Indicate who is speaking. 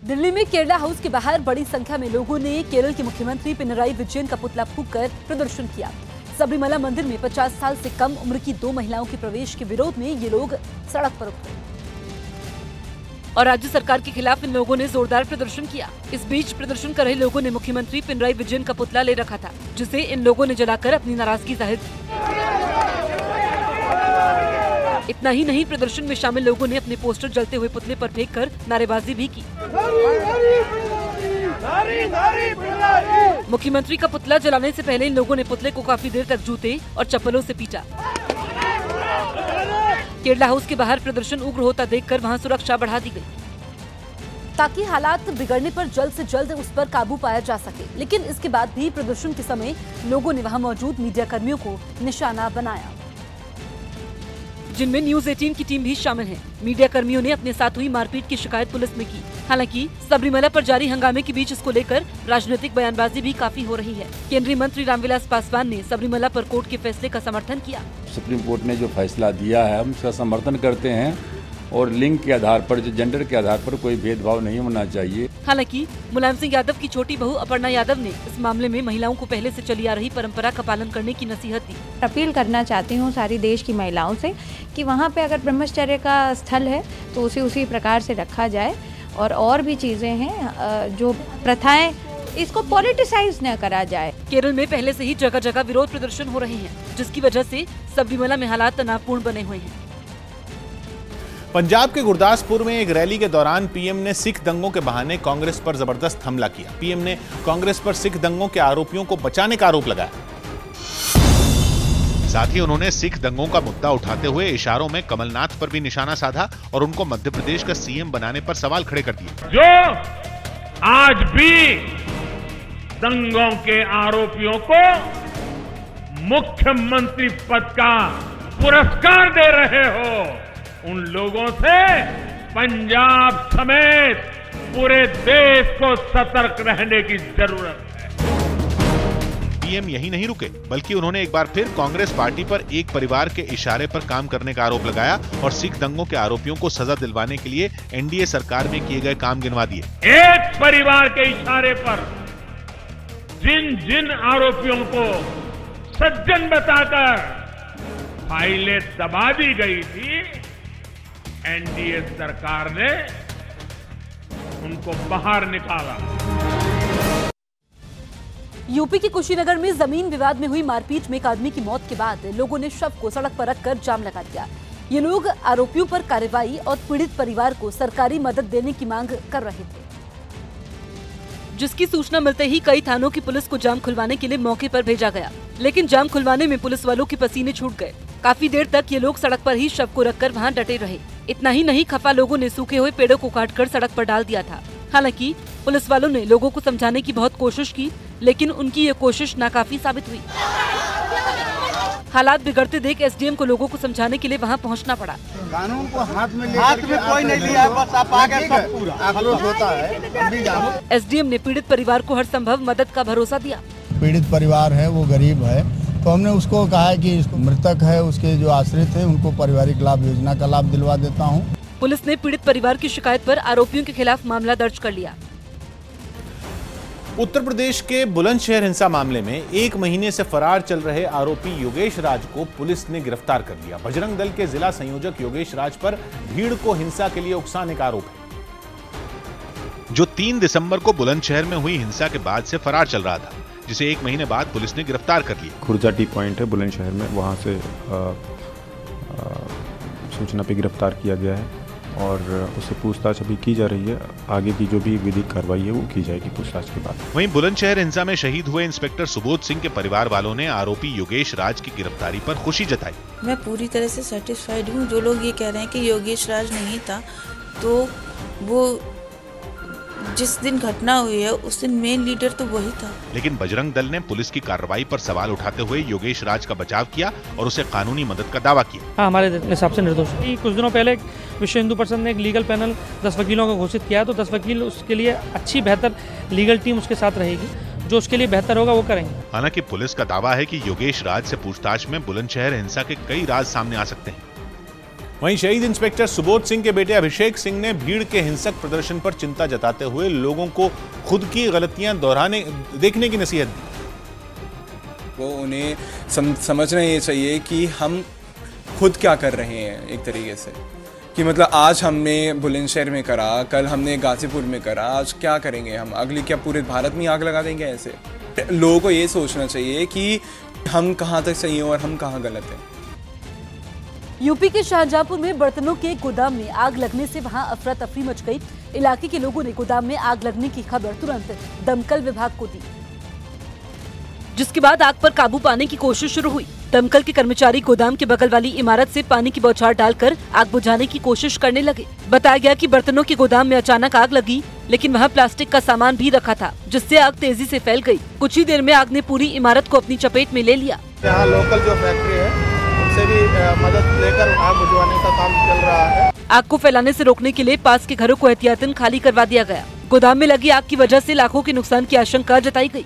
Speaker 1: दिल्ली में केरला हाउस के बाहर बड़ी संख्या में लोगों ने केरल के मुख्यमंत्री पिनराई विजयन का पुतला फूंककर प्रदर्शन किया। सबरीमला मंदिर में 50 साल से कम उम्र की 2 महिलाओं के प्रवेश के विरोध में ये लोग सड़क पर उतरे और राज्य सरकार के खिलाफ इन लोगों ने जोरदार प्रदर्शन किया। इस बीच प्रदर्शन कर रहे लोगों ने मुख्यमंत्री पिनराई विजयन का पुतला ले रखा था, जिसे इन लोगों ने जलाकर अपनी नाराजगी जाहिर की। इतना ही नहीं, प्रदर्शन में शामिल लोगों ने अपने पोस्टर जलते हुए पुतले पर फेंककर नारेबाजी भी की। मुख्यमंत्री का पुतला जलाने से पहले इन लोगों ने पुतले को काफी देर तक जूते और चप्पलों से पीटा। केरला हाउस के बाहर प्रदर्शन उग्र होता देखकर वहां सुरक्षा बढ़ा दी गई, ताकि हालात बिगड़ने पर जल्द से जल्द उस पर काबू पाया जा सके। लेकिन इसके बाद भी प्रदर्शन के समय लोगों ने वहां मौजूद मीडिया कर्मियों को निशाना बनाया, जिनमें न्यूज 18 की टीम भी शामिल है। मीडिया कर्मियों ने अपने साथ हुई मारपीट की शिकायत पुलिस में की। हालांकि सबरीमला पर जारी हंगामे के बीच इसको लेकर राजनीतिक बयानबाजी भी काफी हो रही है। केंद्रीय मंत्री रामविलास पासवान ने सबरीमला पर कोर्ट के फैसले का समर्थन किया।
Speaker 2: सुप्रीम कोर्ट ने जो फैसला दिया है हम उसका समर्थन करते हैं और लिंग के आधार पर, जो जेंडर के आधार पर कोई भेदभाव नहीं होना चाहिए।
Speaker 1: हालांकि मुलायम सिंह यादव की छोटी बहू अपर्णा यादव ने इस मामले में महिलाओं को पहले से चली आ रही परंपरा का पालन करने की नसीहत दी।
Speaker 3: अपील करना चाहती हूँ सारी देश की महिलाओं से कि वहाँ पे अगर ब्रह्मचर्य का स्थल है तो उसे उसी प्रकार से रखा जाए, और भी चीजें हैं जो प्रथाएं, इसको पॉलिटिसाइज न करा जाए।
Speaker 1: केरल में पहले से ही जगह जगह विरोध प्रदर्शन हो रहे हैं, जिसकी वजह से सबरीमला में हालात तनावपूर्ण बने हुए हैं।
Speaker 4: पंजाब के गुरदासपुर में एक रैली के दौरान पीएम ने सिख दंगों के बहाने कांग्रेस पर जबरदस्त हमला किया। पीएम ने कांग्रेस पर सिख दंगों के आरोपियों को बचाने का आरोप लगाया। साथ ही उन्होंने सिख दंगों का मुद्दा उठाते हुए इशारों में कमलनाथ पर भी निशाना साधा और उनको मध्य प्रदेश का सीएम बनाने पर सवाल खड़े कर दिए।
Speaker 5: जो आज भी दंगों के आरोपियों को मुख्यमंत्री पद का पुरस्कार दे रहे हो, उन लोगों से पंजाब समेत पूरे देश को सतर्क रहने की जरूरत है।
Speaker 4: पीएम यही नहीं रुके, बल्कि उन्होंने एक बार फिर कांग्रेस पार्टी पर एक परिवार के इशारे पर काम करने का आरोप लगाया और सिख दंगों के आरोपियों को सजा दिलवाने के लिए एनडीए सरकार में किए गए काम गिनवा दिए।
Speaker 5: एक परिवार के इशारे पर जिन जिन आरोपियों को सज्जन बताकर फाइलें दबा दी गई थी, एनडीए सरकार ने उनको बाहर निकाला।
Speaker 1: यूपी के कुशीनगर में जमीन विवाद में हुई मारपीट में एक आदमी की मौत के बाद लोगों ने शव को सड़क पर रखकर जाम लगा दिया। ये लोग आरोपियों पर कार्रवाई और पीड़ित परिवार को सरकारी मदद देने की मांग कर रहे थे, जिसकी सूचना मिलते ही कई थानों की पुलिस को जाम खुलवाने के लिए मौके पर भेजा गया। लेकिन जाम खुलवाने में पुलिस वालों के पसीने छूट गए। काफी देर तक ये लोग सड़क पर ही शव को रखकर वहां डटे रहे। इतना ही नहीं, खफा लोगों ने सूखे हुए पेड़ों को काटकर सड़क पर डाल दिया था। हालांकि पुलिस वालों ने लोगों को समझाने की बहुत कोशिश की, लेकिन उनकी ये कोशिश नाकाफी साबित हुई। हालात बिगड़ते देख एसडीएम को लोगों को समझाने के लिए वहां पहुंचना पड़ा।
Speaker 6: कानून को हाथ में कोई नहीं लिया, बस आप आगे सब पूरा आक्रोश होता है।
Speaker 1: एसडीएम ने पीड़ित परिवार को हर संभव मदद का भरोसा दिया।
Speaker 7: पीड़ित परिवार है, वो गरीब है, तो हमने उसको कहा है कि मृतक है, उसके जो आश्रित है उनको पारिवारिक लाभ योजना का लाभ दिलवा देता हूं।
Speaker 1: पुलिस ने पीड़ित परिवार की शिकायत पर आरोपियों के खिलाफ मामला दर्ज कर लिया।
Speaker 4: उत्तर प्रदेश के बुलंदशहर हिंसा मामले में 1 महीने से फरार चल रहे आरोपी योगेश राज को पुलिस ने गिरफ्तार कर लिया। बजरंग दल के जिला संयोजक योगेश राज पर भीड़ को हिंसा के लिए उकसाने का आरोप है, जो 3 दिसंबर को बुलंदशहर में हुई हिंसा के बाद से फरार चल रहा था, जिसे 1 महीने बाद पुलिस ने गिरफ्तार कर लिया।
Speaker 8: खुर्जा टी पॉइंट है बुलंदशहर में, वहां से सूचना पे गिरफ्तार किया गया है और उससे पूछताछ अभी की जा रही है। आगे की जो भी विधिक कार्रवाई है वो की जाएगी पूछताछ के बाद।
Speaker 4: वहीं बुलंदशहर हिंसा में शहीद हुए इंस्पेक्टर सुबोध सिंह के परिवार वालों ने आरोपी योगेश राज की गिरफ्तारी पर खुशी जताई।
Speaker 9: मैं पूरी तरह से सेटिस्फाइड हूँ। जो लोग ये कह रहे हैं कि योगेश राज नहीं था, तो वो जिस दिन घटना हुई है उस दिन मेन लीडर तो वही था।
Speaker 4: लेकिन बजरंग दल ने पुलिस की कार्रवाई पर सवाल उठाते हुए योगेश राज का बचाव किया और उसे कानूनी मदद का दावा किया।
Speaker 10: हाँ, हमारे हिसाब से निर्दोष। कुछ दिनों पहले विश्व हिंदू परिषद ने एक लीगल पैनल 10 वकीलों को घोषित किया, तो 10 वकील उसके लिए अच्छी बेहतर लीगल टीम उसके साथ रहेगी, जो उसके लिए बेहतर होगा वो करेंगे।
Speaker 4: हालांकि पुलिस का दावा है कि योगेश राज से पूछताछ में बुलंदशहर हिंसा के कई राज सामने आ सकते हैं। वहीं शहीद इंस्पेक्टर सुबोध सिंह के बेटे अभिषेक सिंह ने भीड़ के हिंसक प्रदर्शन पर चिंता जताते हुए लोगों को खुद की गलतियां देखने की नसीहत दी।
Speaker 11: वो उन्हें समझना ये चाहिए कि हम खुद क्या कर रहे हैं, एक तरीके से कि मतलब आज हमने बुलंदशहर में करा, कल हमने गाजीपुर में करा, आज क्या करेंगे हम, अगली क्या पूरे भारत में आग लगा देंगे। ऐसे लोगों को ये सोचना चाहिए कि हम कहाँ तक सही हैं और हम कहाँ गलत हैं।
Speaker 1: यूपी के शाहजहांपुर में बर्तनों के गोदाम में आग लगने से वहां अफरा तफरी मच गई। इलाके के लोगों ने गोदाम में आग लगने की खबर तुरंत दमकल विभाग को दी, जिसके बाद आग पर काबू पाने की कोशिश शुरू हुई। दमकल के कर्मचारी गोदाम के बगल वाली इमारत से पानी की बौछार डालकर आग बुझाने की कोशिश करने लगे। बताया गया कि बर्तनों के गोदाम में अचानक आग लगी, लेकिन वहां प्लास्टिक का सामान भी रखा था, जिससे आग तेजी से फैल गई। कुछ ही देर में आग ने पूरी इमारत को अपनी चपेट में ले लिया।
Speaker 6: यहाँ लोकल जो फैक्ट्री है उनसे भी मदद लेकर आग बुझवाने का काम चल रहा है।
Speaker 1: आग को फैलाने से रोकने के लिए पास के घरों को एहतियातन खाली करवा दिया गया। गोदाम में लगी आग की वजह से लाखों के नुकसान की आशंका जताई गई।